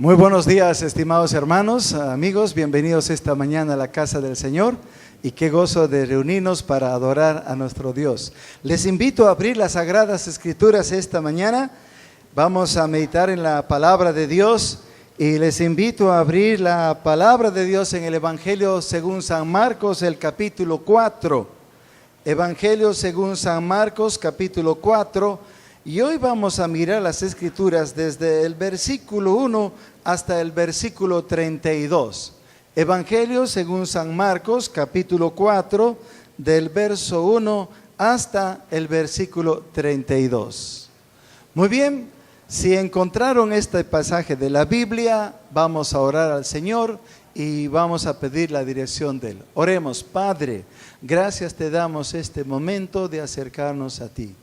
Muy buenos días, estimados hermanos, amigos, bienvenidos esta mañana a la casa del Señor y qué gozo de reunirnos para adorar a nuestro Dios. Les invito a abrir las Sagradas Escrituras esta mañana. Vamos a meditar en la palabra de Dios y les invito a abrir la palabra de Dios en el Evangelio según San Marcos, el capítulo 4. Evangelio según San Marcos, capítulo 4. Y hoy vamos a mirar las Escrituras desde el versículo 1 hasta el versículo 32. Evangelio según San Marcos, capítulo 4, del verso 1 hasta el versículo 32. Muy bien, si encontraron este pasaje de la Biblia, vamos a orar al Señor y vamos a pedir la dirección de Él. Oremos. Padre, gracias te damos este momento de acercarnos a ti.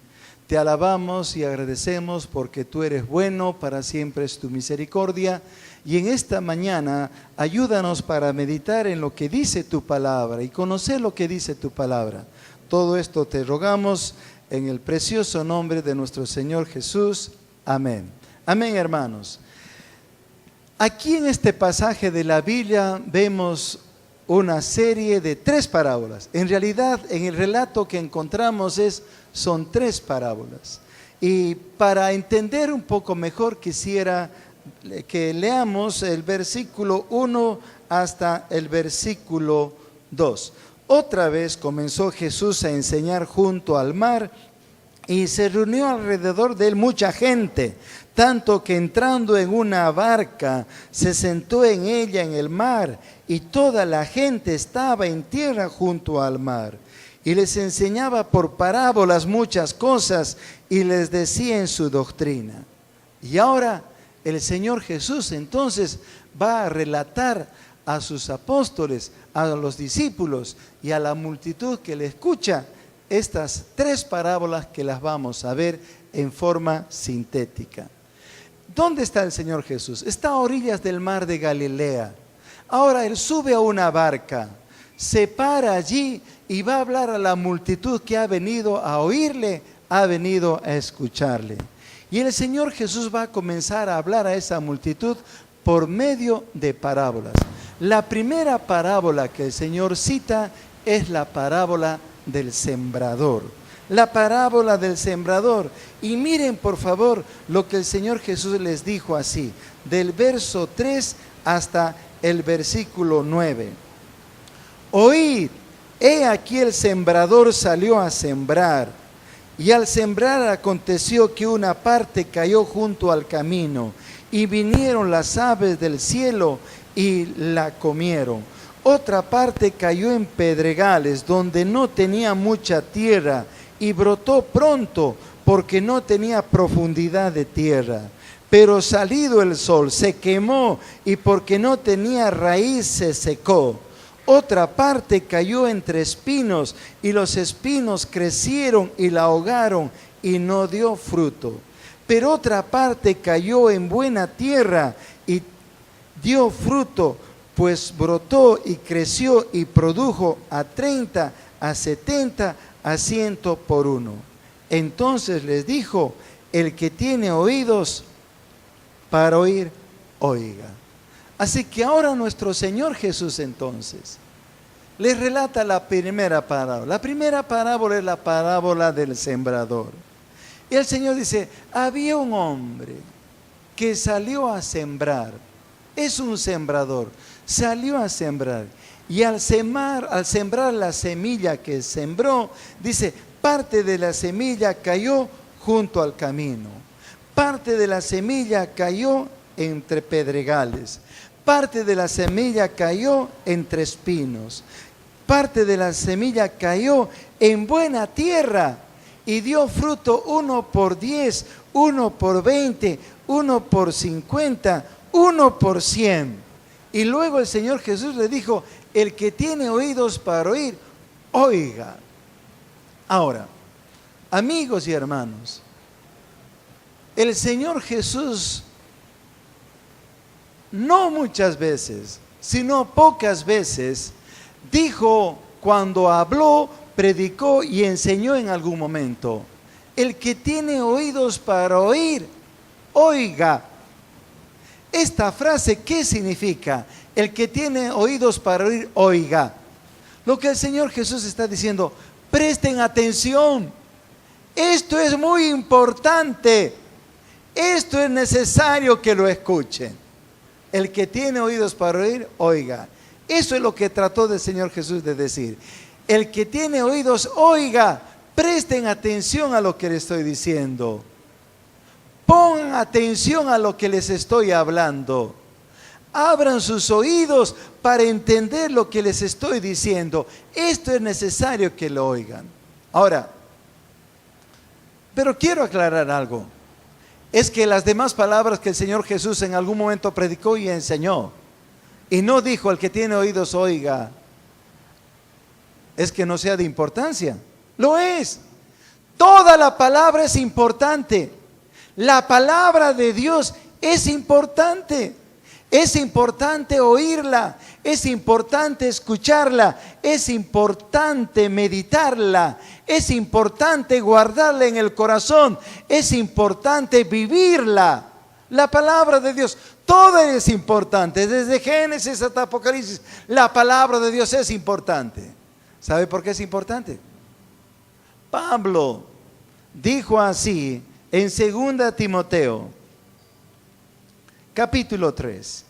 Te alabamos y agradecemos porque tú eres bueno, para siempre es tu misericordia. Y en esta mañana ayúdanos para meditar en lo que dice tu palabra y conocer lo que dice tu palabra. Todo esto te rogamos en el precioso nombre de nuestro Señor Jesús. Amén. Amén, hermanos. Aquí en este pasaje de la Biblia vemos una serie de 3 parábolas. En realidad, en el relato que encontramos son 3 parábolas. Y para entender un poco mejor, quisiera que leamos el versículo 1 hasta el versículo 2. Otra vez comenzó Jesús a enseñar junto al mar y se reunió alrededor de él mucha gente, tanto que entrando en una barca se sentó en ella en el mar y toda la gente estaba en tierra junto al mar. Y les enseñaba por parábolas muchas cosas y les decía en su doctrina. Y ahora el Señor Jesús entonces va a relatar a sus apóstoles, a los discípulos y a la multitud que le escucha estas 3 parábolas que las vamos a ver en forma sintética. ¿Dónde está el Señor Jesús? Está a orillas del mar de Galilea. Ahora Él sube a una barca, se para allí y va a hablar a la multitud que ha venido a oírle, ha venido a escucharle. Y el Señor Jesús va a comenzar a hablar a esa multitud por medio de parábolas. La primera parábola que el Señor cita es la parábola del sembrador. La parábola del sembrador. Y miren por favor lo que el Señor Jesús les dijo así, del verso 3 hasta el versículo 9. Oíd, he aquí el sembrador salió a sembrar, y al sembrar aconteció que una parte cayó junto al camino, y vinieron las aves del cielo y la comieron. Otra parte cayó en pedregales, donde no tenía mucha tierra, y brotó pronto, porque no tenía profundidad de tierra. Pero salido el sol, se quemó, y porque no tenía raíz, se secó. Otra parte cayó entre espinos, y los espinos crecieron y la ahogaron, y no dio fruto. Pero otra parte cayó en buena tierra, y dio fruto, pues brotó y creció y produjo a 30, a 70, a 100 por uno. Entonces les dijo, el que tiene oídos para oír, oiga. Así que ahora nuestro Señor Jesús entonces les relata la primera parábola. La primera parábola es la parábola del sembrador. Y el Señor dice, había un hombre que salió a sembrar. Es un sembrador. Salió a sembrar. Y al sembrar la semilla que sembró, dice, parte de la semilla cayó junto al camino. Parte de la semilla cayó entre pedregales. Parte de la semilla cayó entre espinos. Parte de la semilla cayó en buena tierra y dio fruto 1 por 10, 1 por 20, 1 por 50, 1 por 100. Y luego el Señor Jesús le dijo, el que tiene oídos para oír, oiga. Ahora, amigos y hermanos, el Señor Jesús no muchas veces, sino pocas veces, dijo cuando habló, predicó y enseñó en algún momento, el que tiene oídos para oír, oiga. esta frase, ¿qué significa? El que tiene oídos para oír, oiga. Lo que el Señor Jesús está diciendo, presten atención. Esto es muy importante. Esto es necesario que lo escuchen. El que tiene oídos para oír, oiga. Eso es lo que trató el Señor Jesús de decir. El que tiene oídos, oiga. Presten atención a lo que les estoy diciendo. Pongan atención a lo que les estoy hablando. Abran sus oídos para entender lo que les estoy diciendo. Esto es necesario que lo oigan. Ahora, pero quiero aclarar algo. Es que las demás palabras que el Señor Jesús en algún momento predicó y enseñó, y no dijo al que tiene oídos oiga, es que no sea de importancia. Lo es. Toda la palabra es importante. La palabra de Dios es importante. Es importante oírla, es importante escucharla, es importante meditarla, es importante guardarla en el corazón, es importante vivirla. La palabra de Dios, toda es importante, desde Génesis hasta Apocalipsis, la palabra de Dios es importante. ¿Sabe por qué es importante? Pablo dijo así en 2 Timoteo, capítulo 3,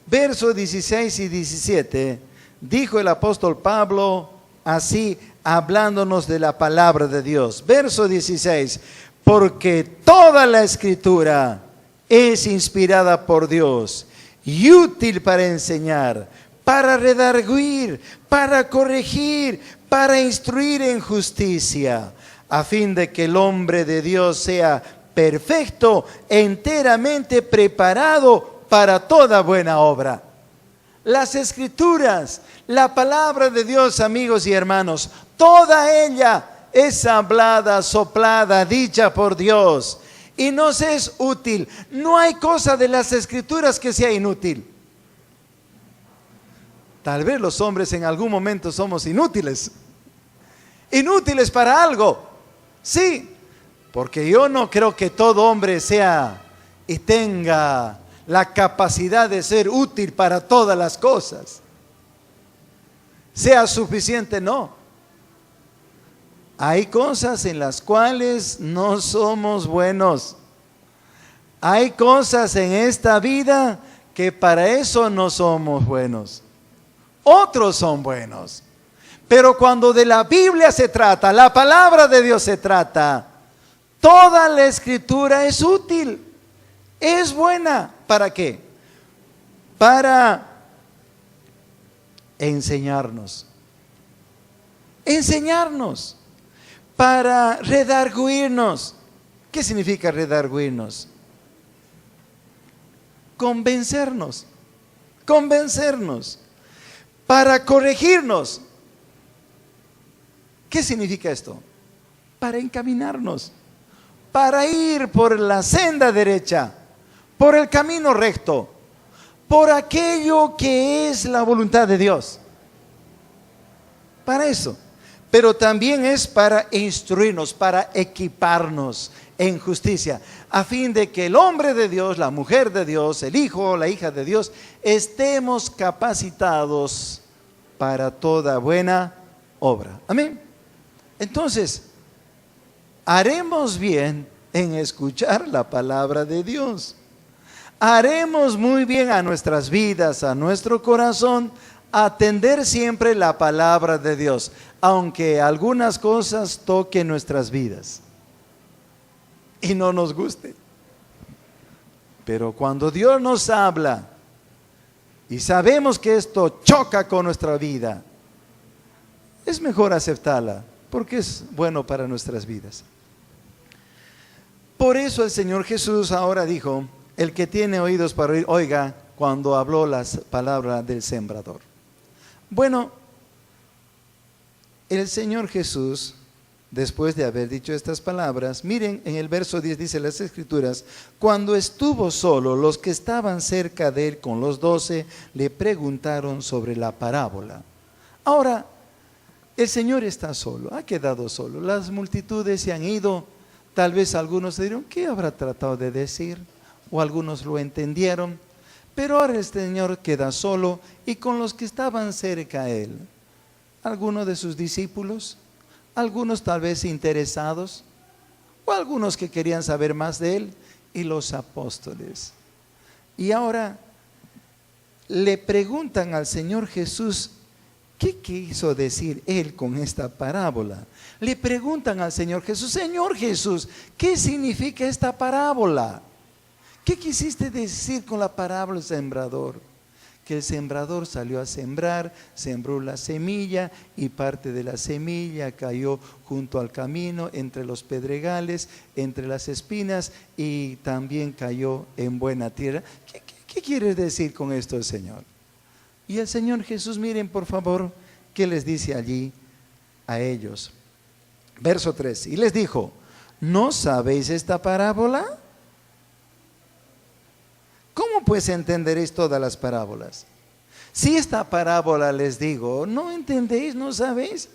versos 16 y 17, dijo el apóstol Pablo así, hablándonos de la palabra de Dios. Verso 16, porque toda la escritura es inspirada por Dios y útil para enseñar, para redarguir, para corregir, para instruir en justicia, a fin de que el hombre de Dios sea perfecto, enteramente preparado para toda buena obra. Las escrituras, la palabra de Dios, amigos y hermanos, toda ella es hablada, soplada, dicha por Dios y nos es útil. No hay cosa de las escrituras que sea inútil. Tal vez los hombres en algún momento somos inútiles. Inútiles para algo, sí. Porque yo no creo que todo hombre sea y tenga la capacidad de ser útil para todas las cosas. Sea suficiente, no. Hay cosas en las cuales no somos buenos. Hay cosas en esta vida que para eso no somos buenos. Otros son buenos. Pero cuando de la Biblia se trata, la palabra de Dios se trata, toda la escritura es útil, es buena. ¿Para qué? Para enseñarnos, para redarguirnos. ¿Qué significa redarguirnos? Convencernos, para corregirnos. ¿Qué significa esto? Para encaminarnos, para ir por la senda derecha, por el camino recto, por aquello que es la voluntad de Dios. Para eso. Pero también es para instruirnos, para equiparnos en justicia, a fin de que el hombre de Dios, la mujer de Dios, el hijo o la hija de Dios, estemos capacitados para toda buena obra. Amén. Entonces, haremos bien en escuchar la palabra de Dios. Haremos muy bien a nuestras vidas, a nuestro corazón, atender siempre la palabra de Dios, aunque algunas cosas toquen nuestras vidas y no nos guste. Pero cuando Dios nos habla y sabemos que esto choca con nuestra vida, es mejor aceptarla, porque es bueno para nuestras vidas. Por eso el Señor Jesús ahora dijo, el que tiene oídos para oír, oiga, cuando habló las palabras del sembrador. Bueno, el Señor Jesús, después de haber dicho estas palabras, miren, en el verso 10 dice las Escrituras, cuando estuvo solo, los que estaban cerca de él con los 12, le preguntaron sobre la parábola. Ahora, el Señor está solo, ha quedado solo, las multitudes se han ido, tal vez algunos dirán, ¿qué habrá tratado de decir? O algunos lo entendieron, Pero ahora el Señor queda solo y con los que estaban cerca a Él. Algunos de sus discípulos, algunos tal vez interesados, o algunos que querían saber más de Él, y los apóstoles. Y ahora le preguntan al Señor Jesús, ¿qué quiso decir Él con esta parábola? Le preguntan al Señor Jesús, Señor Jesús, ¿qué significa esta parábola? ¿Qué quisiste decir con la parábola del sembrador? Que el sembrador salió a sembrar, sembró la semilla y parte de la semilla cayó junto al camino, entre los pedregales, entre las espinas, y también cayó en buena tierra. ¿Qué quiere decir con esto el Señor? Y el Señor Jesús, miren por favor, ¿qué les dice allí a ellos? Verso 3, y les dijo, ¿no sabéis esta parábola? ¿Cómo pues entenderéis todas las parábolas? Si esta parábola les digo, ¿no entendéis, no sabéis?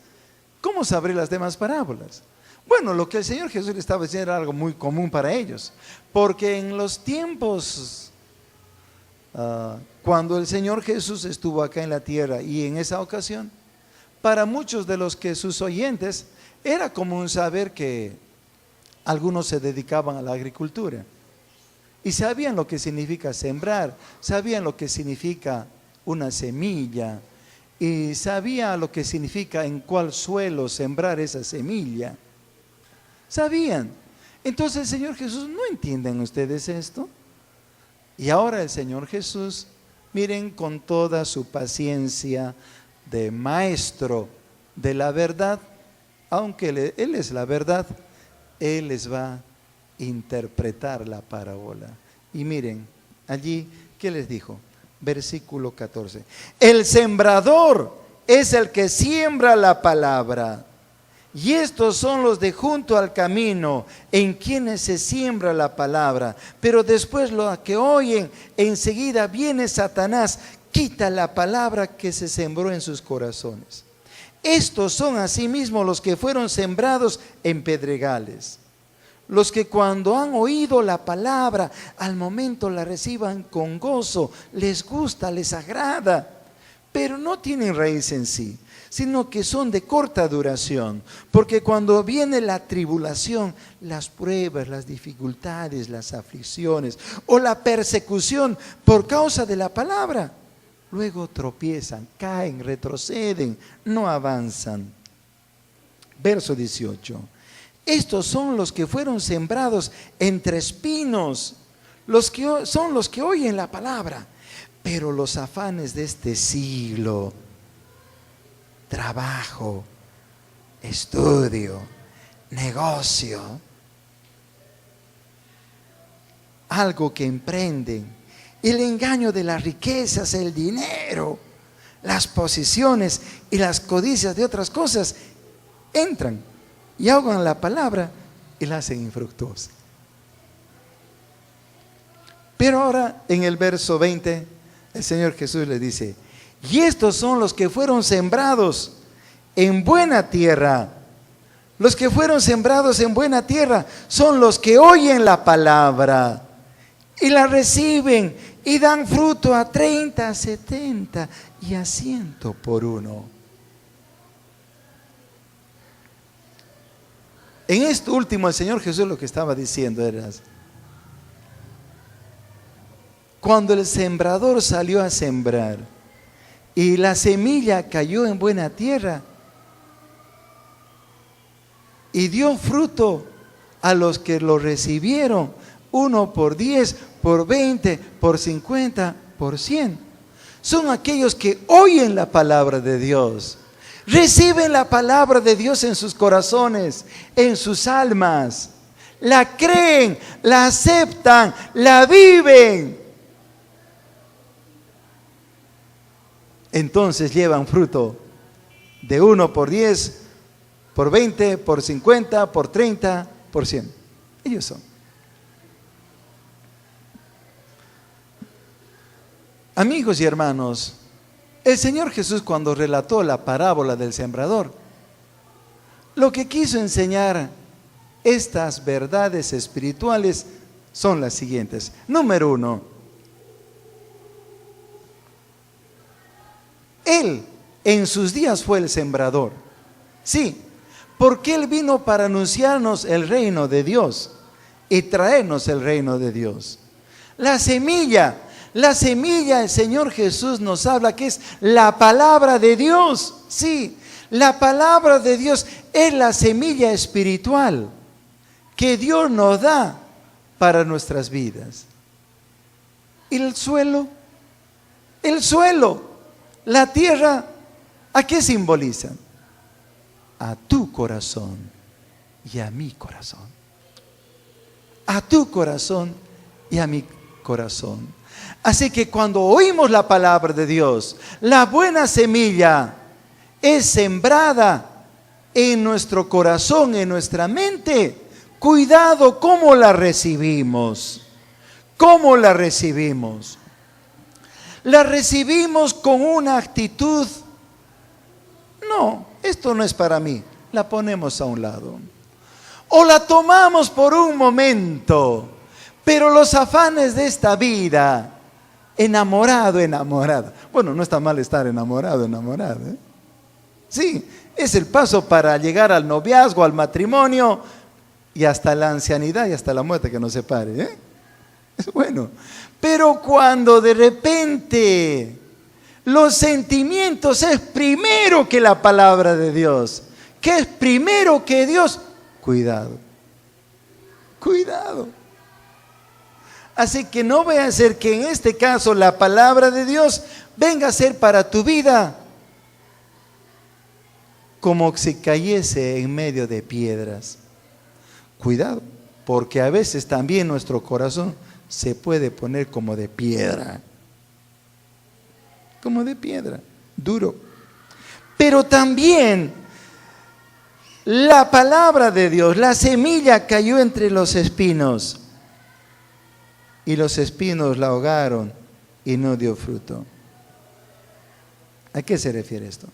¿Cómo sabré las demás parábolas? Bueno, lo que el Señor Jesús le estaba diciendo era algo muy común para ellos, porque en los tiempos, cuando el Señor Jesús estuvo acá en la tierra y en esa ocasión, para muchos de los que sus oyentes, era común saber que algunos se dedicaban a la agricultura. Y sabían lo que significa sembrar, sabían lo que significa una semilla, y sabían lo que significa en cuál suelo sembrar esa semilla. Sabían. Entonces el Señor Jesús, ¿no entienden ustedes esto? Y ahora el Señor Jesús, miren, con toda su paciencia de maestro de la verdad, aunque Él es la verdad, Él les va a interpretar la parábola. Y miren, allí, ¿qué les dijo? Versículo 14. El sembrador es el que siembra la palabra. Y estos son los de junto al camino, en quienes se siembra la palabra. Pero después los que oyen, enseguida viene Satanás, quita la palabra que se sembró en sus corazones. Estos son asimismo los que fueron sembrados en pedregales. Los que cuando han oído la palabra, al momento la reciban con gozo, les gusta, les agrada, pero no tienen raíz en sí, sino que son de corta duración, porque cuando viene la tribulación, las pruebas, las dificultades, las aflicciones o la persecución por causa de la palabra, luego tropiezan, caen, retroceden, no avanzan. Verso 18. Estos son los que fueron sembrados entre espinos, son los que oyen la palabra, pero los afanes de este siglo, trabajo, estudio, negocio, algo que emprenden, el engaño de las riquezas, el dinero, las posiciones y las codicias de otras cosas, entran y ahogan la palabra y la hacen infructuosa. Pero ahora en el verso 20 el Señor Jesús le dice, y estos son los que fueron sembrados en buena tierra. Los que fueron sembrados en buena tierra son los que oyen la palabra y la reciben y dan fruto a 30, a 70 y a 100 por uno. En esto último el Señor Jesús lo que estaba diciendo era, cuando el sembrador salió a sembrar y la semilla cayó en buena tierra y dio fruto a los que lo recibieron, uno por 10, por 20, por 50, por 100. Son aquellos que oyen la palabra de Dios. Reciben la palabra de Dios en sus corazones, en sus almas. La creen, la aceptan, la viven. Entonces llevan fruto de 1 por 10, por 20, por 50, por 30, por 100. Ellos son. Amigos y hermanos, el Señor Jesús, cuando relató la parábola del sembrador, lo que quiso enseñar estas verdades espirituales son las siguientes. Número 1, Él en sus días fue el sembrador. Sí, porque Él vino para anunciarnos el reino de Dios y traernos el reino de Dios. La semilla, el Señor Jesús nos habla que es la palabra de Dios. Sí, la palabra de Dios es la semilla espiritual que Dios nos da para nuestras vidas. ¿Y el suelo? El suelo, la tierra, ¿a qué simbolizan? A tu corazón y a mi corazón. A tu corazón y a mi corazón. Así que cuando oímos la palabra de Dios, la buena semilla es sembrada en nuestro corazón, en nuestra mente. Cuidado cómo la recibimos. ¿Cómo la recibimos? La recibimos con una actitud: no, esto no es para mí. La ponemos a un lado. O la tomamos por un momento, pero los afanes de esta vida, enamorada. Bueno, no está mal estar enamorada, ¿eh? Sí, es el paso para llegar al noviazgo, al matrimonio y hasta la ancianidad y hasta la muerte que nos separe, ¿eh? Es bueno. Pero cuando de repente los sentimientos es primero que la palabra de Dios, que es primero que Dios, cuidado. Así que no vaya a ser que en este caso la palabra de Dios venga a ser para tu vida como si cayese en medio de piedras. Cuidado, porque a veces también nuestro corazón se puede poner como de piedra, duro. Pero también la palabra de Dios, la semilla cayó entre los espinos y los espinos la ahogaron y no dio fruto. ¿A qué se refiere esto?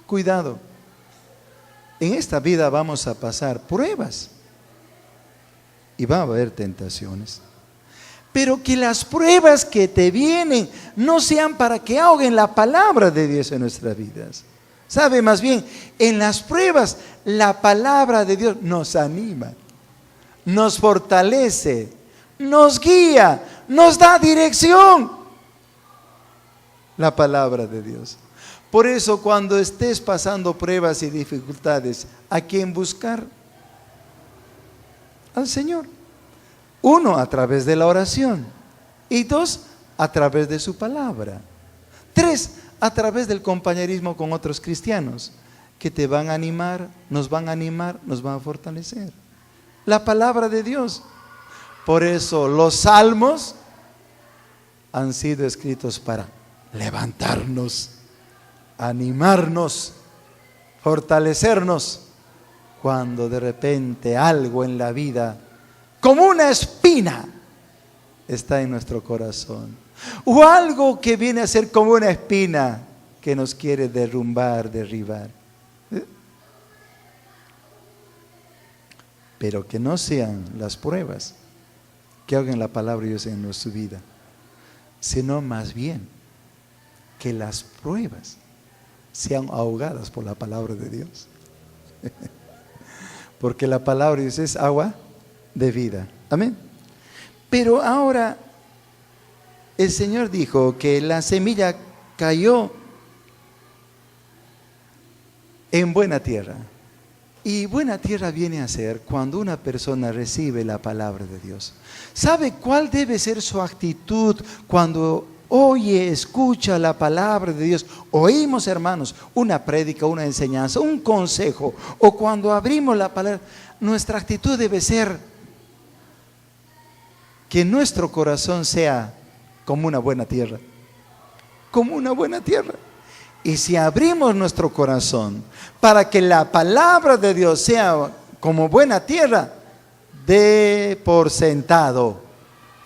Cuidado. En esta vida vamos a pasar pruebas y va a haber tentaciones. Pero que las pruebas que te vienen no sean para que ahoguen la palabra de Dios en nuestras vidas. ¿Sabe? Más bien, en las pruebas, la palabra de Dios nos anima, nos fortalece, nos guía, nos da dirección. La palabra de Dios. Por eso, cuando estés pasando pruebas y dificultades, ¿a quién buscar? Al Señor. 1, a través de la oración. Y 2, a través de su palabra. 3, a través del compañerismo con otros cristianos que te van a animar, nos van a fortalecer. La palabra de Dios. Por eso los salmos han sido escritos para levantarnos, animarnos, fortalecernos cuando de repente algo en la vida, como una espina, está en nuestro corazón, o algo que viene a ser como una espina que nos quiere derribar. Pero que no sean las pruebas que hagan la palabra de Dios en nuestra vida, sino más bien que las pruebas sean ahogadas por la palabra de Dios. Porque la palabra de Dios es agua de vida. Amén. Pero ahora el Señor dijo que la semilla cayó en buena tierra. Y buena tierra viene a ser cuando una persona recibe la palabra de Dios. ¿Sabe cuál debe ser su actitud cuando oye, escucha la palabra de Dios? Oímos, hermanos, una prédica, una enseñanza, un consejo, o cuando abrimos la palabra, nuestra actitud debe ser que nuestro corazón sea como una buena tierra. Como una buena tierra. Y si abrimos nuestro corazón para que la palabra de Dios sea como buena tierra, dé por sentado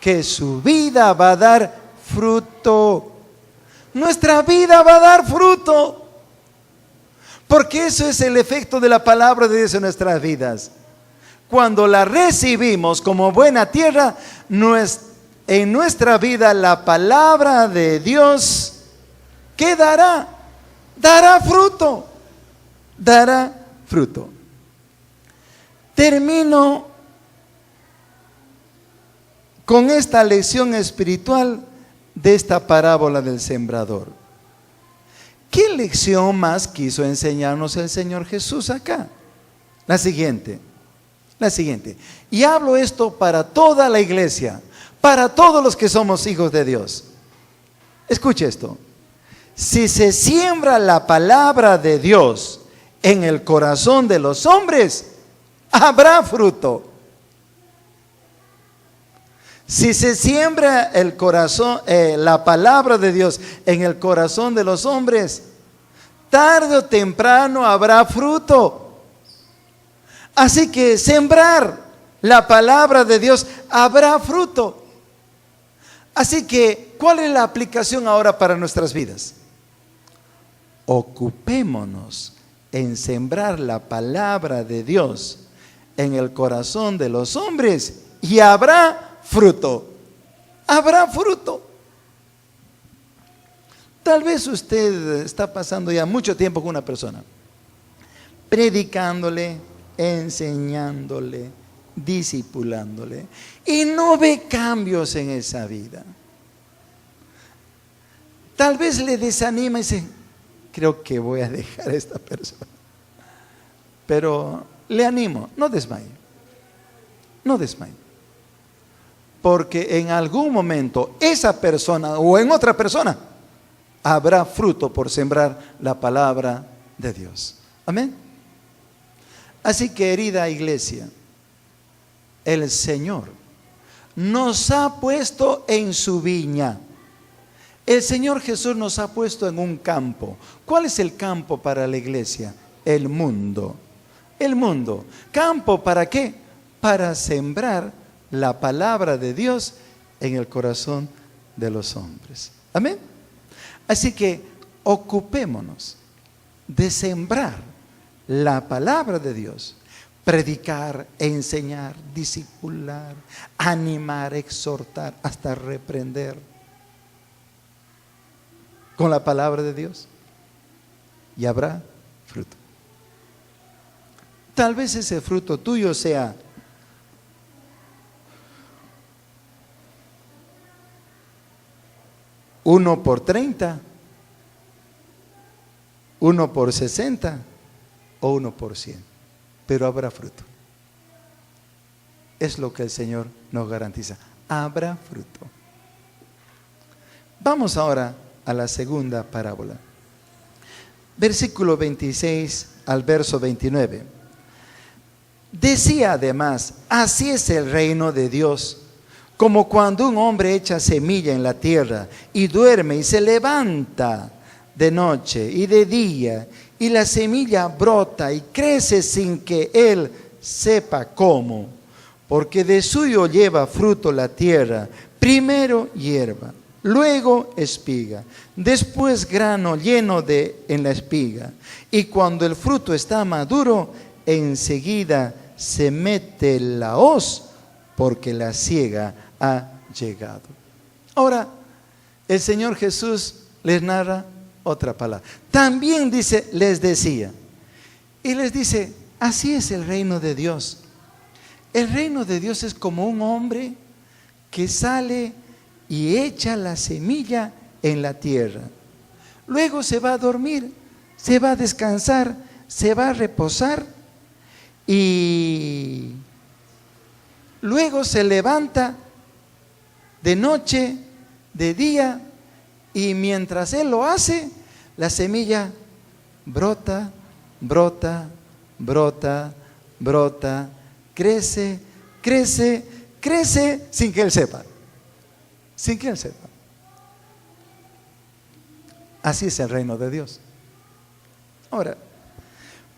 que su vida va a dar fruto. Nuestra vida va a dar fruto. Porque eso es el efecto de la palabra de Dios en nuestras vidas. Cuando la recibimos como buena tierra, en nuestra vida la palabra de Dios quedará. dará fruto, dará fruto. Termino con esta lección espiritual de esta parábola del sembrador. ¿Qué lección más quiso enseñarnos el Señor Jesús acá? La siguiente. Y hablo esto para toda la iglesia, para todos los que somos hijos de Dios. Escuche esto. Si se siembra la palabra de Dios en el corazón de los hombres, habrá fruto. Si se siembra el corazón, la palabra de Dios en el corazón de los hombres, tarde o temprano habrá fruto. Así que sembrar la palabra de Dios, habrá fruto. Así que, ¿cuál es la aplicación ahora para nuestras vidas? Ocupémonos en sembrar la palabra de Dios en el corazón de los hombres y habrá fruto. Habrá fruto. Tal vez usted está pasando ya mucho tiempo con una persona, predicándole, enseñándole, discipulándole, y no ve cambios en esa vida. Tal vez le desanima y dice, creo que voy a dejar a esta persona. Pero le animo, no desmaye. No desmaye. Porque en algún momento esa persona o en otra persona habrá fruto por sembrar la palabra de Dios. Amén. Así que, querida iglesia, el Señor nos ha puesto en su viña. El Señor Jesús nos ha puesto en un campo. ¿Cuál es el campo para la iglesia? El mundo. El mundo. ¿Campo para qué? Para sembrar la palabra de Dios en el corazón de los hombres. Amén. Así que ocupémonos de sembrar la palabra de Dios, predicar, enseñar, discipular, animar, exhortar, hasta reprender con la palabra de Dios, y habrá fruto. Tal vez ese fruto tuyo sea uno por 30, 1 por 60 o 1 por 100, pero habrá fruto. Es lo que el Señor nos garantiza. Habrá fruto. Vamos ahora a la segunda parábola. Versículo 26 al verso 29. Decía además, así es el reino de Dios, como cuando un hombre echa semilla en la tierra y duerme y se levanta de noche y de día, y la semilla brota y crece sin que él sepa cómo, porque de suyo lleva fruto la tierra, primero hierba, luego espiga, después grano lleno en la espiga, y cuando el fruto está maduro, enseguida se mete la hoz, porque la siega ha llegado. Ahora, el Señor Jesús les narra otra palabra. También dice, les decía, y les dice, así es el reino de Dios. El reino de Dios es como un hombre que sale y echa la semilla en la tierra. Luego se va a dormir, se va a descansar, se va a reposar y luego se levanta de noche, de día, y mientras él lo hace, la semilla brota, brota, brota, brota, crece, crece, crece sin que él sepa. Sin que él sepa. Así es el reino de Dios. Ahora,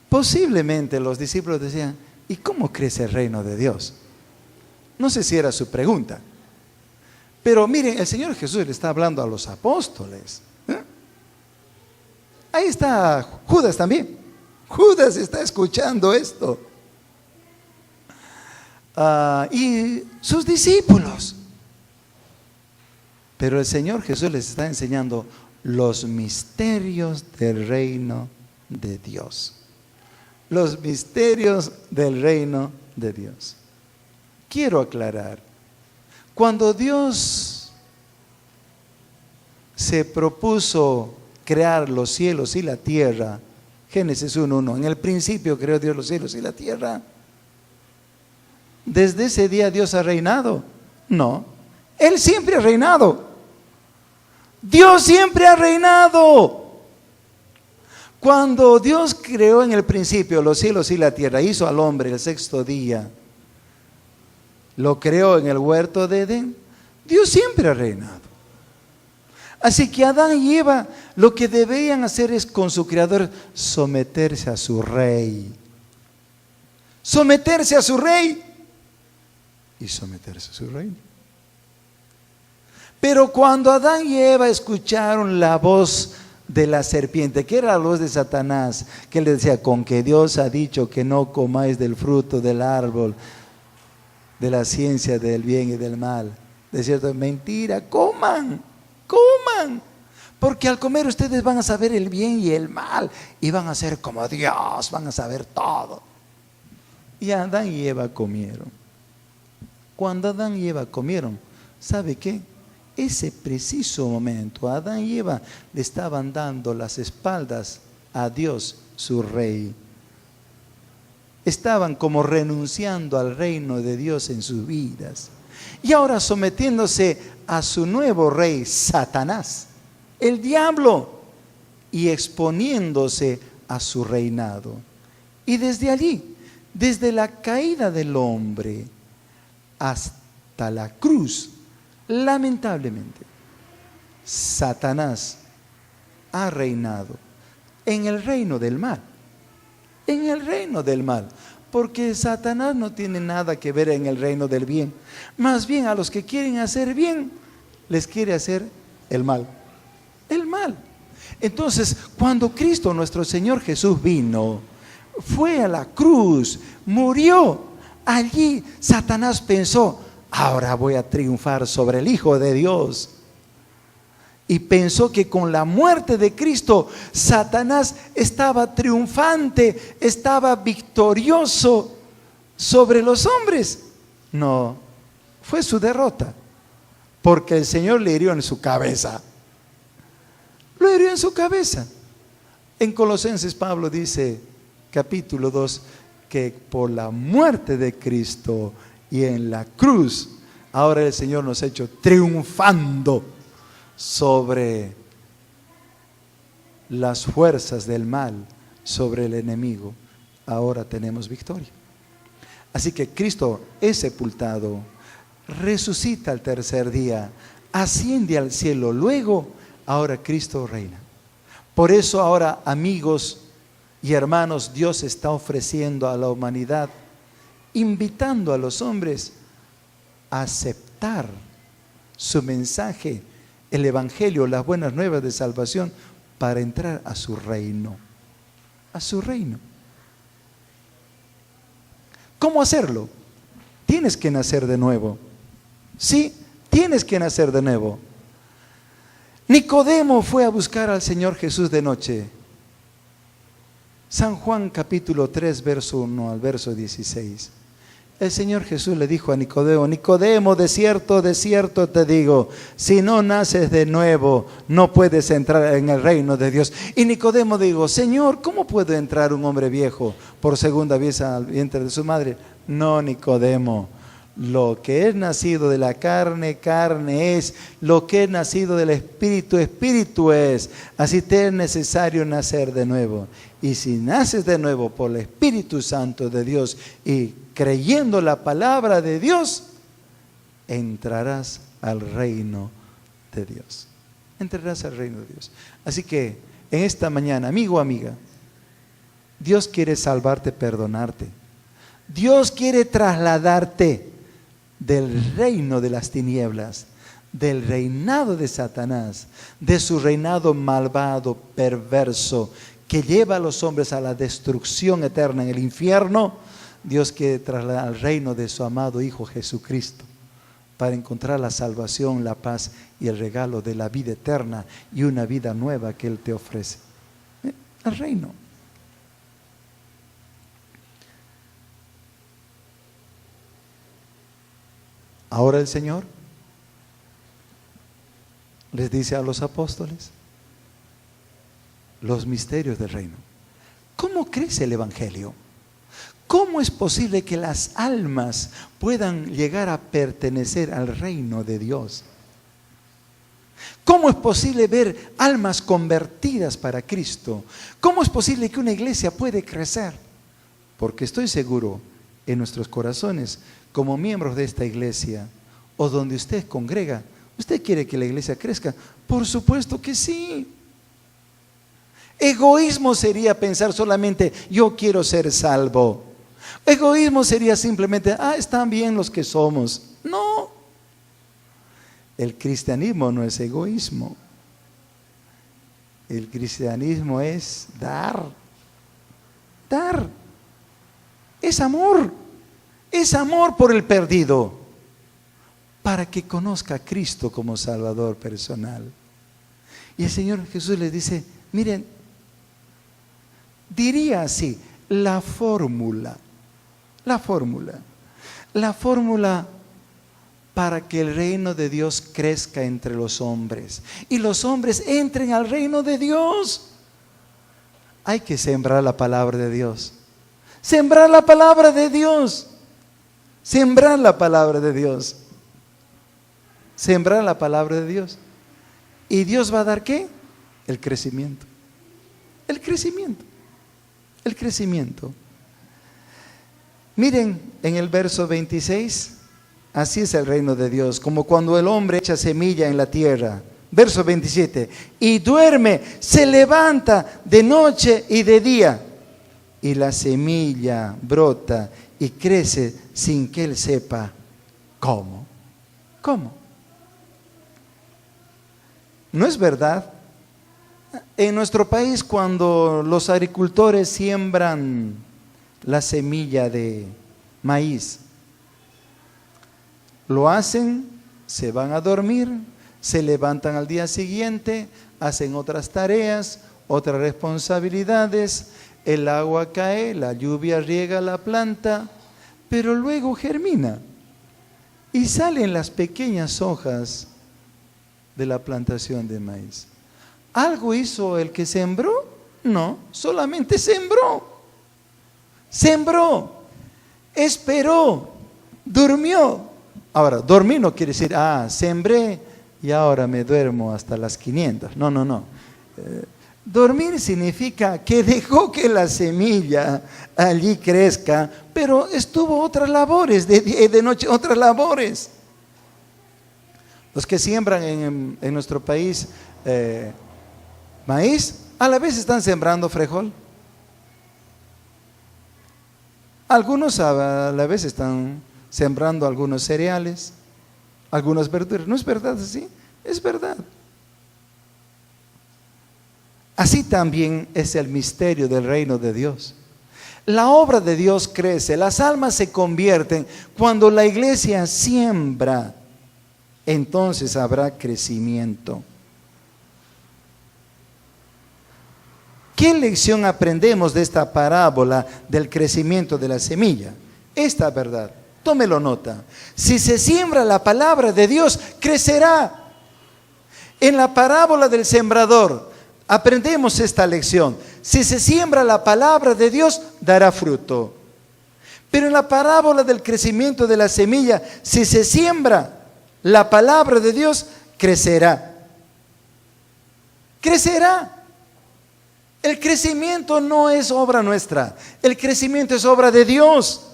posiblemente los discípulos decían, ¿y cómo crece el reino de Dios? No sé si era su pregunta. Pero miren, el Señor Jesús le está hablando a los apóstoles. Ahí está Judas también. Judas está escuchando esto. Y sus discípulos. Pero el Señor Jesús les está enseñando los misterios del reino de Dios. Los misterios del reino de Dios. Quiero aclarar, cuando Dios se propuso crear los cielos y la tierra, Génesis 1:1, en el principio creó Dios los cielos y la tierra. ¿Desde ese día Dios ha reinado? No, Él siempre ha reinado. Dios siempre ha reinado. Cuando Dios creó en el principio los cielos y la tierra, hizo al hombre el sexto día, lo creó en el huerto de Edén, Dios siempre ha reinado. Así que Adán y Eva lo que debían hacer es con su Creador someterse a su Rey. Someterse a su Rey y someterse a su reino. Pero cuando Adán y Eva escucharon la voz de la serpiente, que era la voz de Satanás, que le decía, con que Dios ha dicho que no comáis del fruto del árbol de la ciencia del bien y del mal. De cierto, es mentira, coman, porque al comer ustedes van a saber el bien y el mal, y van a ser como Dios, van a saber todo. Y Adán y Eva comieron. Cuando Adán y Eva comieron, ¿sabe qué? Ese preciso momento, Adán y Eva le estaban dando las espaldas a Dios, su Rey. Estaban como renunciando al reino de Dios en sus vidas. Y ahora sometiéndose a su nuevo rey, Satanás, el diablo, y exponiéndose a su reinado. Y desde allí, desde la caída del hombre hasta la cruz, lamentablemente, Satanás ha reinado en el reino del mal. En el reino del mal. Porque Satanás no tiene nada que ver en el reino del bien. Más bien a los que quieren hacer bien, les quiere hacer el mal. El mal. Entonces, cuando Cristo, nuestro Señor Jesús, vino, fue a la cruz, murió, allí Satanás pensó, ahora voy a triunfar sobre el Hijo de Dios. Y pensó que con la muerte de Cristo, Satanás estaba triunfante, estaba victorioso sobre los hombres. No, fue su derrota, porque el Señor le hirió en su cabeza. Lo hirió en su cabeza. En Colosenses Pablo dice, capítulo 2, que por la muerte de Cristo y en la cruz, ahora el Señor nos ha hecho triunfando sobre las fuerzas del mal, sobre el enemigo. Ahora tenemos victoria. Así que Cristo es sepultado, resucita al tercer día, asciende al cielo, luego ahora Cristo reina. Por eso ahora, amigos y hermanos, Dios está ofreciendo a la humanidad, invitando a los hombres a aceptar su mensaje, el evangelio, las buenas nuevas de salvación, para entrar a su reino. A su reino. ¿Cómo hacerlo? Tienes que nacer de nuevo. Sí, tienes que nacer de nuevo. Nicodemo fue a buscar al Señor Jesús de noche. San Juan capítulo 3, verso 1 al verso 16. El Señor Jesús le dijo a Nicodemo, Nicodemo, de cierto te digo, si no naces de nuevo, no puedes entrar en el reino de Dios. Y Nicodemo dijo, Señor, ¿cómo puede entrar un hombre viejo por segunda vez al vientre de su madre? No, Nicodemo, lo que es nacido de la carne, carne es, lo que es nacido del espíritu, espíritu es. Así te es necesario nacer de nuevo. Y si naces de nuevo por el Espíritu Santo de Dios y creyendo la palabra de Dios, entrarás al reino de Dios. Entrarás al reino de Dios. Así que en esta mañana, amigo o amiga, Dios quiere salvarte, perdonarte. Dios quiere trasladarte del reino de las tinieblas, del reinado de Satanás, de su reinado malvado, perverso, que lleva a los hombres a la destrucción eterna en el infierno. Dios quiere trasladar al reino de su amado Hijo Jesucristo, para encontrar la salvación, la paz y el regalo de la vida eterna y una vida nueva que Él te ofrece. El reino. Ahora el Señor les dice a los apóstoles los misterios del reino. ¿Cómo crece el Evangelio? ¿Cómo es posible que las almas puedan llegar a pertenecer al reino de Dios? ¿Cómo es posible ver almas convertidas para Cristo? ¿Cómo es posible que una iglesia puede crecer? Porque estoy seguro en nuestros corazones, como miembros de esta iglesia o donde usted congrega, ¿usted quiere que la iglesia crezca? Por supuesto que sí. Egoísmo sería pensar solamente, yo quiero ser salvo. Egoísmo sería simplemente, están bien los que somos. No. El cristianismo no es egoísmo. El cristianismo es dar. Dar. Es amor. Es amor por el perdido. Para que conozca a Cristo como Salvador personal. Y el Señor Jesús les dice, miren, diría así, la fórmula para que el reino de Dios crezca entre los hombres y los hombres entren al reino de Dios. Hay que sembrar la palabra de Dios. Sembrar la palabra de Dios. Sembrar la palabra de Dios. Sembrar la palabra de Dios. ¿Y Dios va a dar qué? El crecimiento. El crecimiento. El crecimiento. Miren en el verso 26, así es el reino de Dios, como cuando el hombre echa semilla en la tierra. Verso 27, y duerme, se levanta de noche y de día, y la semilla brota y crece sin que él sepa cómo. ¿Cómo? ¿No es verdad? En nuestro país, cuando los agricultores siembran la semilla de maíz, lo hacen, se van a dormir, se levantan al día siguiente, hacen otras tareas, otras responsabilidades, el agua cae, la lluvia riega la planta, pero luego germina y salen las pequeñas hojas de la plantación de maíz. ¿Algo hizo el que sembró? No, solamente sembró. Sembró, esperó, durmió. Ahora, dormir no quiere decir, sembré y ahora me duermo hasta las 500. No. Dormir significa que dejó que la semilla allí crezca, pero estuvo otras labores, de día y de noche otras labores. Los que siembran en nuestro país maíz, a la vez están sembrando frijol. Algunos a la vez están sembrando algunos cereales, algunas verduras. ¿No es verdad así? Es verdad. Así también es el misterio del reino de Dios. La obra de Dios crece, las almas se convierten. Cuando la iglesia siembra, entonces habrá crecimiento. ¿Qué lección aprendemos de esta parábola del crecimiento de la semilla? Esta verdad, tómelo nota. Si se siembra la palabra de Dios, crecerá. En la parábola del sembrador, aprendemos esta lección. Si se siembra la palabra de Dios, dará fruto. Pero en la parábola del crecimiento de la semilla, si se siembra la palabra de Dios, crecerá. Crecerá. El crecimiento no es obra nuestra, el crecimiento es obra de Dios.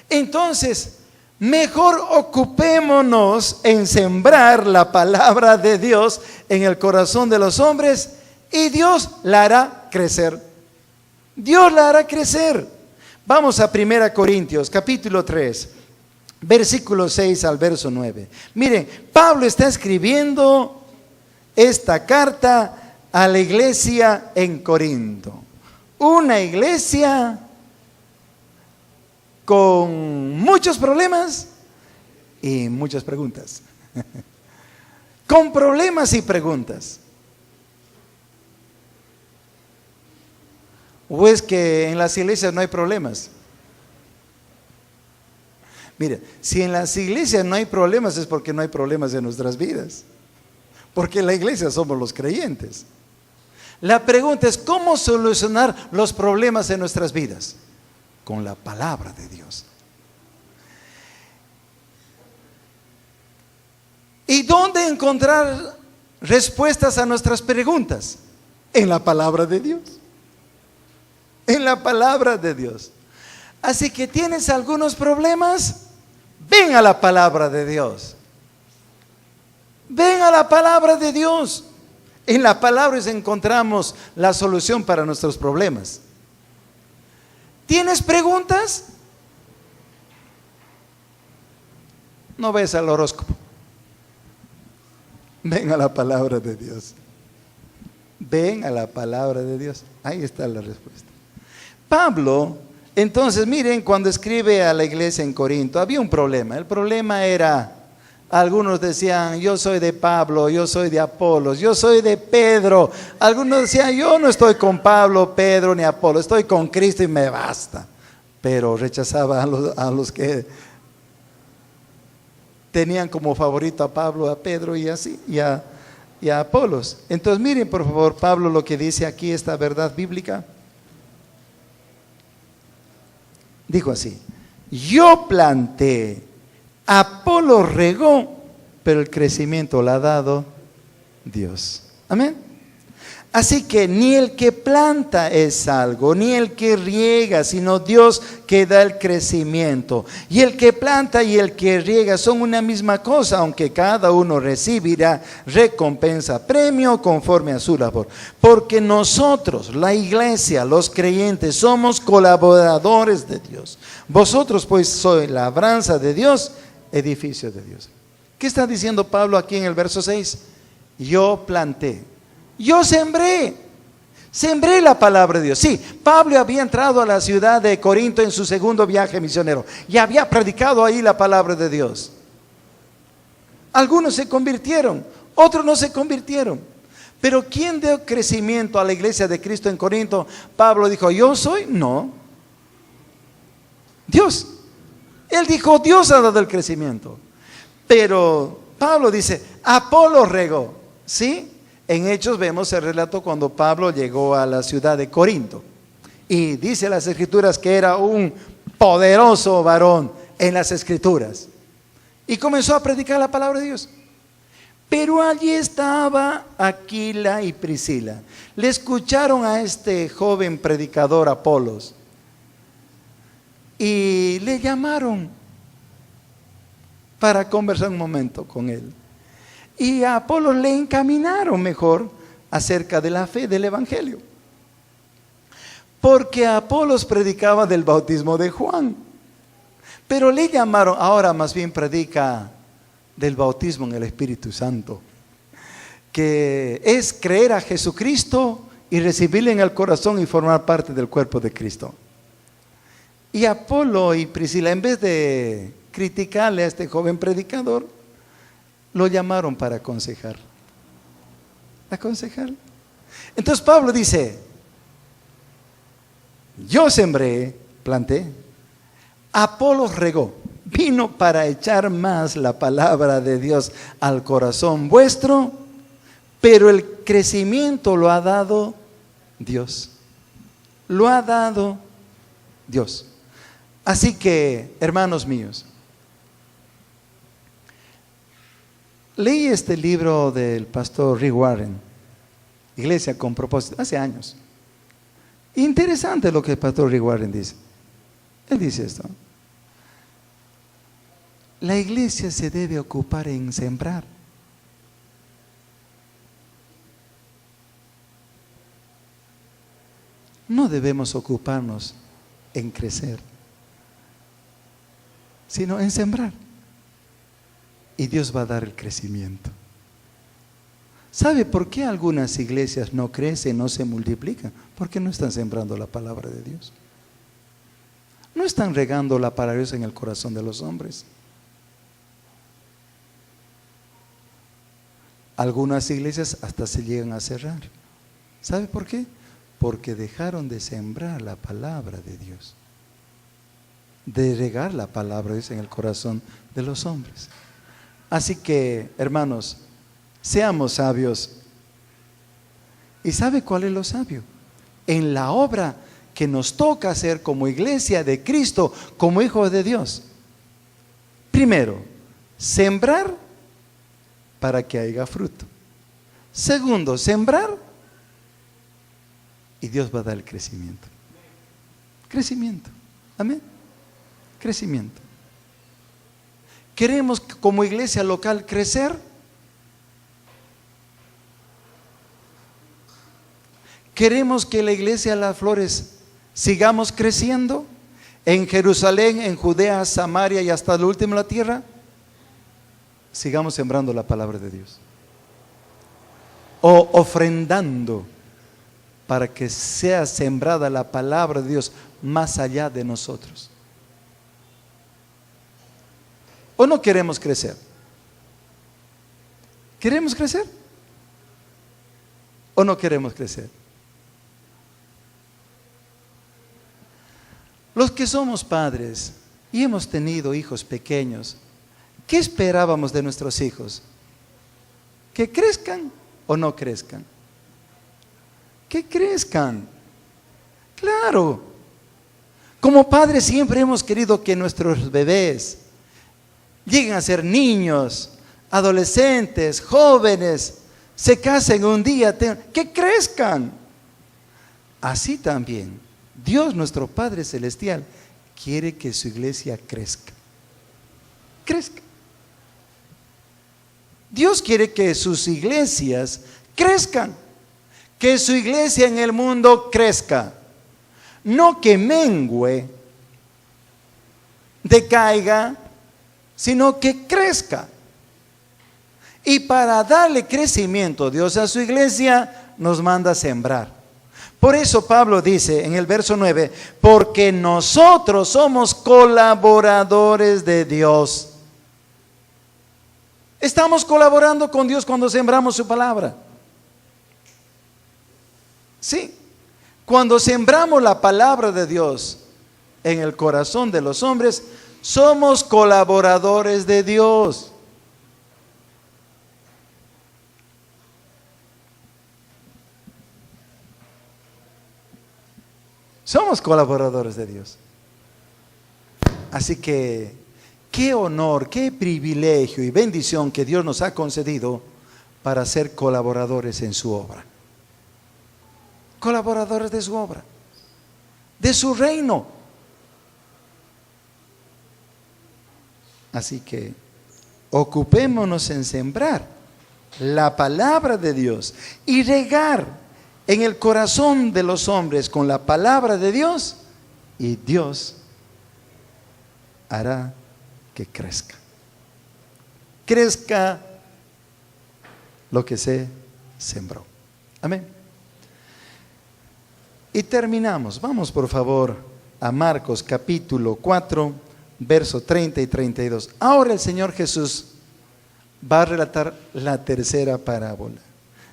Entonces, mejor ocupémonos en sembrar la palabra de Dios en el corazón de los hombres y Dios la hará crecer. Dios la hará crecer. Vamos a 1 Corintios, capítulo 3, versículo 6 al verso 9. Miren, Pablo está escribiendo esta carta a la iglesia en Corinto. Una iglesia con muchos problemas y muchas preguntas. Con problemas y preguntas. ¿O es que en las iglesias no hay problemas? Mire, si en las iglesias no hay problemas es porque no hay problemas en nuestras vidas. Porque en la iglesia somos los creyentes. La pregunta es, ¿cómo solucionar los problemas en nuestras vidas? Con la palabra de Dios. ¿Y dónde encontrar respuestas a nuestras preguntas? En la palabra de Dios. En la palabra de Dios. Así que tienes algunos problemas, ven a la palabra de Dios. Ven a la palabra de Dios. En la palabra encontramos la solución para nuestros problemas. ¿Tienes preguntas? No ves al horóscopo. Ven a la palabra de Dios. Ven a la palabra de Dios. Ahí está la respuesta. Pablo, entonces miren, cuando escribe a la iglesia en Corinto, había un problema. El problema era, algunos decían, yo soy de Pablo, yo soy de Apolos, yo soy de Pedro. Algunos decían, yo no estoy con Pablo, Pedro ni Apolo, estoy con Cristo y me basta. Pero rechazaba a los que tenían como favorito a Pablo, a Pedro y así, y a Apolos. Entonces miren por favor Pablo lo que dice aquí, esta verdad bíblica. Dijo así: yo planté, Apolo regó, pero el crecimiento lo ha dado Dios. Amén. Así que ni el que planta es algo, ni el que riega, sino Dios que da el crecimiento. Y el que planta y el que riega son una misma cosa, aunque cada uno recibirá recompensa, premio conforme a su labor. Porque nosotros, la iglesia, los creyentes, somos colaboradores de Dios. Vosotros pues sois labranza de Dios, edificio de Dios. ¿Qué está diciendo Pablo aquí en el verso 6? Yo planté. Yo sembré la palabra de Dios. Sí, Pablo había entrado a la ciudad de Corinto en su segundo viaje misionero y había predicado ahí la palabra de Dios. Algunos se convirtieron, otros no se convirtieron. Pero ¿quién dio crecimiento a la iglesia de Cristo en Corinto? Pablo dijo, ¿yo soy? No. Dios. Él dijo, Dios ha dado el crecimiento. Pero Pablo dice, Apolo regó. ¿Sí? En Hechos vemos el relato cuando Pablo llegó a la ciudad de Corinto. Y dice las escrituras que era un poderoso varón en las escrituras. Y comenzó a predicar la palabra de Dios. Pero allí estaba Aquila y Priscila. Le escucharon a este joven predicador Apolos. Y le llamaron para conversar un momento con él. Y a Apolos le encaminaron mejor acerca de la fe del evangelio. Porque Apolos predicaba del bautismo de Juan. Pero le llamaron, ahora más bien predica del bautismo en el Espíritu Santo. Que es creer a Jesucristo y recibirle en el corazón y formar parte del cuerpo de Cristo. Y Apolo y Priscila, en vez de criticarle a este joven predicador, lo llamaron para aconsejar. Entonces Pablo dice, yo sembré, planté, Apolo regó, vino para echar más la palabra de Dios al corazón vuestro, pero el crecimiento lo ha dado Dios. Lo ha dado Dios. Así que, hermanos míos, leí este libro del pastor Rick Warren, Iglesia con propósito, hace años. Interesante lo que el pastor Rick Warren dice. Él dice esto: la iglesia se debe ocupar en sembrar. No debemos ocuparnos en crecer, sino en sembrar. Y Dios va a dar el crecimiento. ¿Sabe por qué algunas iglesias no crecen, no se multiplican? Porque no están sembrando la palabra de Dios. No están regando la palabra de Dios en el corazón de los hombres. Algunas iglesias hasta se llegan a cerrar. ¿Sabe por qué? Porque dejaron de sembrar la palabra de Dios, de regar la palabra de Dios en el corazón de los hombres. Así que, hermanos, seamos sabios. ¿Y sabe cuál es lo sabio? En la obra que nos toca hacer como iglesia de Cristo, como hijos de Dios. Primero, sembrar para que haya fruto. Segundo, sembrar y Dios va a dar el crecimiento. Crecimiento. Amén. Crecimiento. ¿Queremos como iglesia local crecer? ¿Queremos que la iglesia de Las Flores sigamos creciendo? En Jerusalén, en Judea, Samaria y hasta el último de la tierra. Sigamos sembrando la palabra de Dios. O ofrendando para que sea sembrada la palabra de Dios más allá de nosotros. ¿O no queremos crecer? ¿Queremos crecer? ¿O no queremos crecer? Los que somos padres y hemos tenido hijos pequeños, ¿qué esperábamos de nuestros hijos? ¿Que crezcan o no crezcan? Que crezcan. Claro. Como padres siempre hemos querido que nuestros bebés lleguen a ser niños, adolescentes, jóvenes, se casen un día, que crezcan. Así también Dios, nuestro Padre Celestial, quiere que su iglesia crezca. Crezca. Dios quiere que sus iglesias crezcan. Que su iglesia en el mundo crezca. No que mengüe, decaiga, sino que crezca. Y para darle crecimiento Dios a su iglesia, nos manda a sembrar. Por eso Pablo dice en el verso 9, porque nosotros somos colaboradores de Dios. Estamos colaborando con Dios cuando sembramos su palabra. Sí, cuando sembramos la palabra de Dios en el corazón de los hombres, somos colaboradores de Dios. Somos colaboradores de Dios. Así que, qué honor, qué privilegio y bendición que Dios nos ha concedido para ser colaboradores en su obra. Colaboradores de su obra, de su reino. Así que, ocupémonos en sembrar la palabra de Dios y regar en el corazón de los hombres con la palabra de Dios, y Dios hará que crezca. Crezca lo que se sembró. Amén. Y terminamos. Vamos por favor a Marcos capítulo 4, verso 30 y 32. Ahora el Señor Jesús va a relatar la tercera parábola.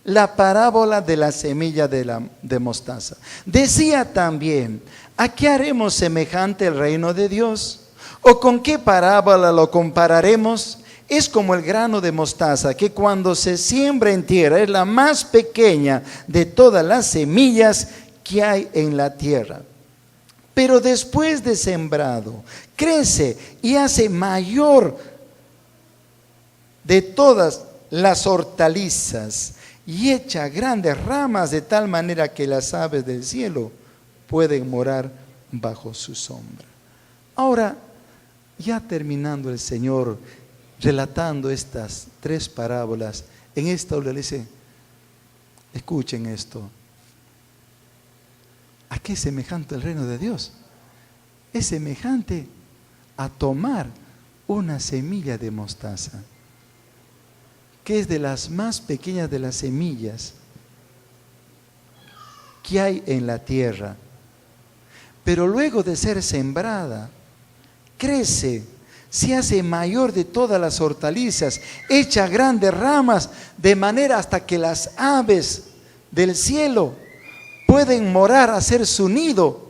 La parábola de la semilla de mostaza. Decía también, ¿a qué haremos semejante el reino de Dios? ¿O con qué parábola lo compararemos? Es como el grano de mostaza que cuando se siembra en tierra es la más pequeña de todas las semillas que hay en la tierra. Pero después de sembrado, crece y hace mayor de todas las hortalizas y echa grandes ramas de tal manera que las aves del cielo pueden morar bajo su sombra. Ahora, ya terminando el Señor relatando estas tres parábolas, en esta le dice, escuchen esto. ¿A qué es semejante el reino de Dios? Es semejante a tomar una semilla de mostaza, que es de las más pequeñas de las semillas que hay en la tierra. Pero luego de ser sembrada, crece, se hace mayor de todas las hortalizas, echa grandes ramas, de manera hasta que las aves del cielo pueden morar, hacer su nido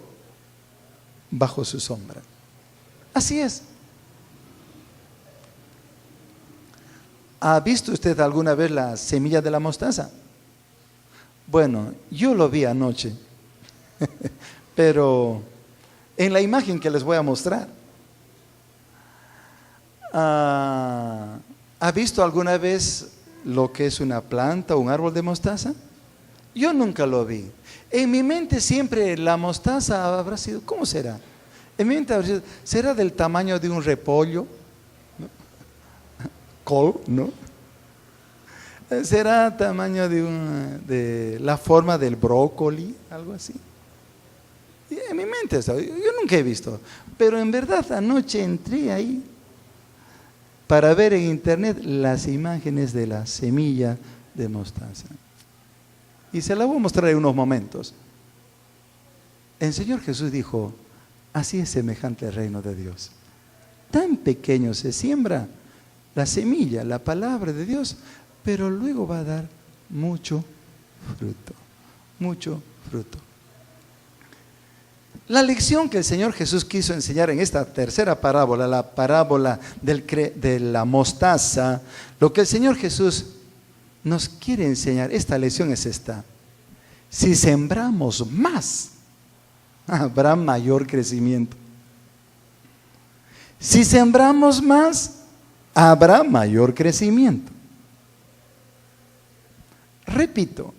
bajo su sombra. Así es. ¿Ha visto usted alguna vez la semilla de la mostaza? Bueno, yo lo vi anoche, pero en la imagen que les voy a mostrar. ¿Ha visto alguna vez lo que es una planta o un árbol de mostaza? Yo nunca lo vi. En mi mente siempre la mostaza habrá sido, ¿cómo será? En mi mente habrá sido, ¿será del tamaño de un repollo? ¿No? ¿Col? ¿No? ¿Será tamaño de la forma del brócoli? Algo así. Y en mi mente está, yo nunca he visto. Pero en verdad anoche entré ahí para ver en internet las imágenes de la semilla de mostaza. Y se la voy a mostrar en unos momentos. El Señor Jesús dijo, así es semejante el reino de Dios. Tan pequeño se siembra la semilla, la palabra de Dios, pero luego va a dar mucho fruto, mucho fruto. La lección que el Señor Jesús quiso enseñar en esta tercera parábola, la parábola de la mostaza, lo que el Señor Jesús nos quiere enseñar, esta lección es esta: si sembramos más, habrá mayor crecimiento. Si sembramos más, habrá mayor crecimiento. Repito,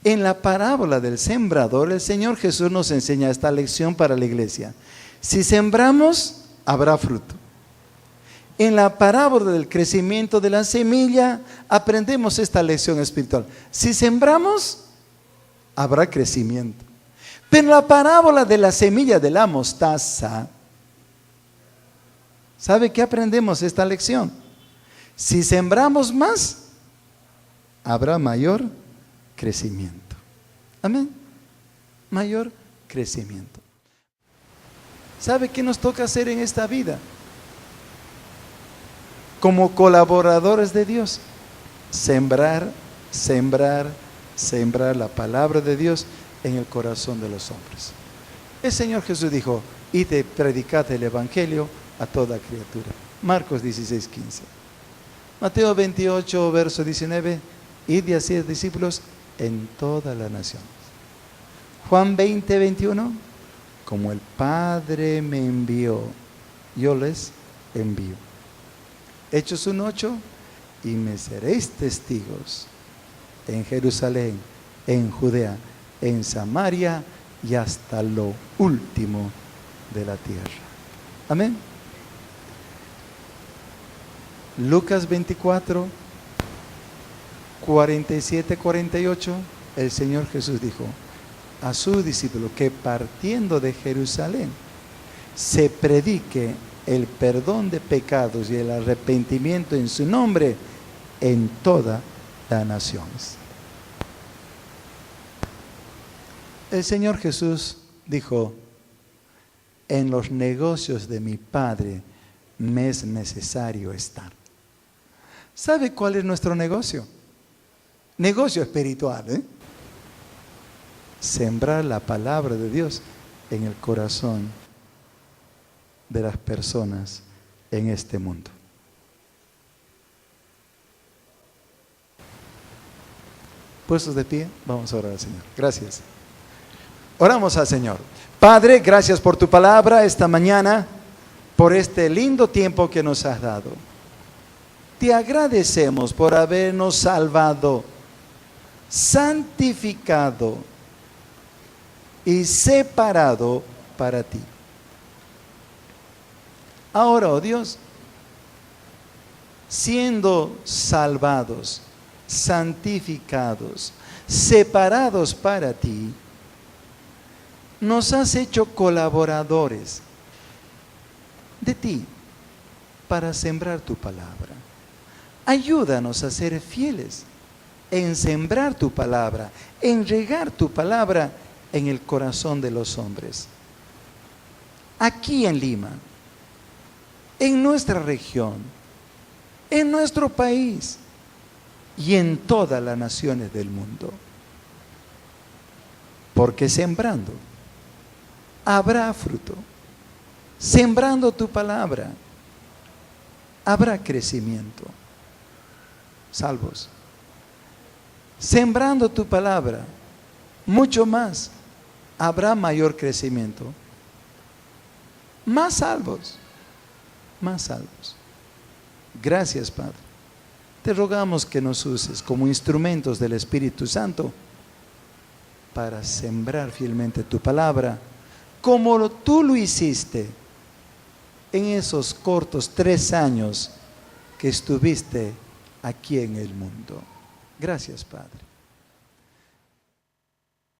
en la parábola del sembrador, el Señor Jesús nos enseña esta lección para la iglesia. Si sembramos, habrá fruto. En la parábola del crecimiento de la semilla, aprendemos esta lección espiritual. Si sembramos, habrá crecimiento. Pero en la parábola de la semilla de la mostaza, ¿sabe qué aprendemos esta lección? Si sembramos más, habrá mayor crecimiento. Amén. Mayor crecimiento. ¿Sabe qué nos toca hacer en esta vida? Como colaboradores de Dios, sembrar, sembrar, sembrar la palabra de Dios en el corazón de los hombres. El Señor Jesús dijo, id y predicad el evangelio a toda criatura. Marcos 16:15. Mateo 28, verso 19, id y haced discípulos en todas las naciones. Juan 20:21, como el Padre me envió, yo les envío. Hechos 1:8, y me seréis testigos en Jerusalén, en Judea, en Samaria y hasta lo último de la tierra. Amén. Lucas 24, 47-48, el Señor Jesús dijo a sus discípulos que partiendo de Jerusalén se predique el perdón de pecados y el arrepentimiento en su nombre en todas las naciones. El Señor Jesús dijo, en los negocios de mi Padre me es necesario estar. ¿Sabe cuál es nuestro negocio? Negocio espiritual, ¿eh? Sembrar la palabra de Dios en el corazón de las personas en este mundo. Puestos de pie, vamos a orar al Señor. Gracias. Oramos al Señor. Padre, gracias por tu palabra esta mañana, por este lindo tiempo que nos has dado. Te agradecemos por habernos salvado, santificado y separado para ti. Ahora, oh Dios, siendo salvados, santificados, separados para ti, nos has hecho colaboradores de ti para sembrar tu palabra. Ayúdanos a ser fieles en sembrar tu palabra, en regar tu palabra en el corazón de los hombres. Aquí en Lima en nuestra región, en nuestro país y en todas las naciones del mundo. Porque sembrando habrá fruto. Sembrando tu palabra habrá crecimiento. Salvos. Sembrando tu palabra, mucho más, habrá mayor crecimiento. Más salvos, más salvos. Gracias, Padre. Te rogamos que nos uses como instrumentos del Espíritu Santo para sembrar fielmente tu palabra, como tú lo hiciste en esos cortos 3 años que estuviste aquí en el mundo. Gracias, Padre.